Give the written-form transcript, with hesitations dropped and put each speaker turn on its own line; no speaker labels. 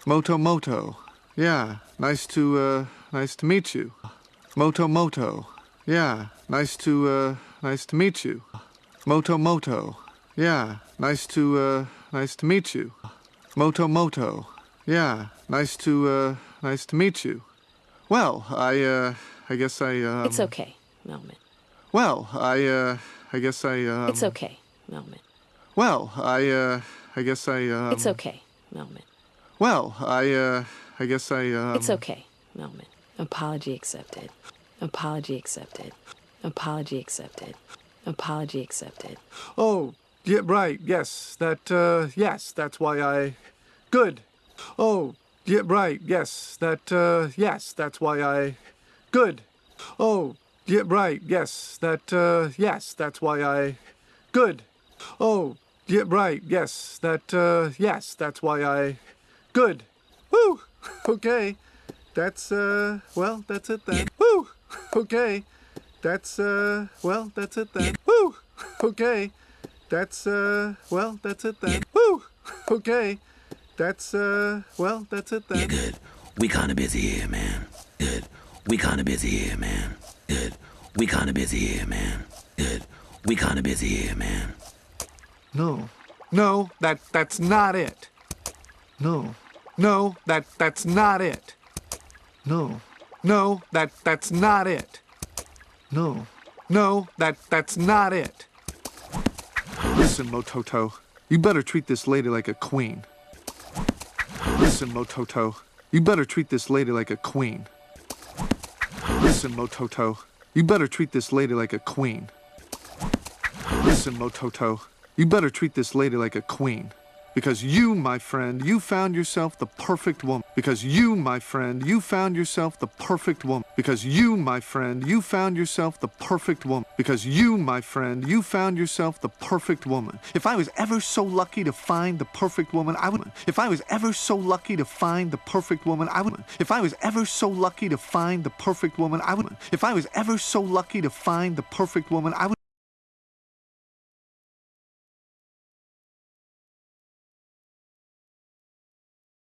Moto Moto. Yeah, nice to meet you. Moto Moto. Yeah, nice to meet you. Moto Moto. Yeah, nice to meet you. Moto Moto. Yeah, nice to meet you. Well, I guess
It's okay, Melman.
Well, I guess
It's okay, Melman.
Well, I guess
It's okay, Melman.
Well, I guess
It's okay, Melman. Apology accepted. Apology accepted. Apology accepted. Apology accepted.
Oh, yeah, right, yes, yes, that's why I... Good. Oh, yeah, right, yes, yes, that's why I... Good. Oh, yeah, right, yes, yes, that's why I... Good. Oh, yeah, right, yes, yes, that's why I... Good. Woo! Okay. That's, well, that's it then. Woo! Okay. That's, well, that's it then. Woo! Okay. That's, well, that's it then. Woo! Okay. That's, well, that's it then.
Yeah, good. We kinda busy here, man. Good. We kinda busy here, man. Good. We kinda busy here, man. Good. We kinda busy here, man.
No. No, that's not it. No. No, that's not it. No. No, that's not it. No. No, that's not it. Listen, Mototo, you better treat this lady like a queen. Listen, Mototo, you better treat this lady like a queen. Listen, Mototo, you better treat this lady like a queen. Listen, Mototo, you better treat this lady like a queen. Because you, my friend, you found yourself the perfect woman. Because you, my friend, you found yourself the perfect woman. Because you, my friend, you found yourself the perfect woman. Because you, my friend, you found yourself the perfect woman. If I was ever so lucky to find the perfect woman, I would. If I was ever so lucky to find the perfect woman, I would. If I was ever so lucky to find the perfect woman, I would. If I was ever so lucky to find the perfect woman, I would.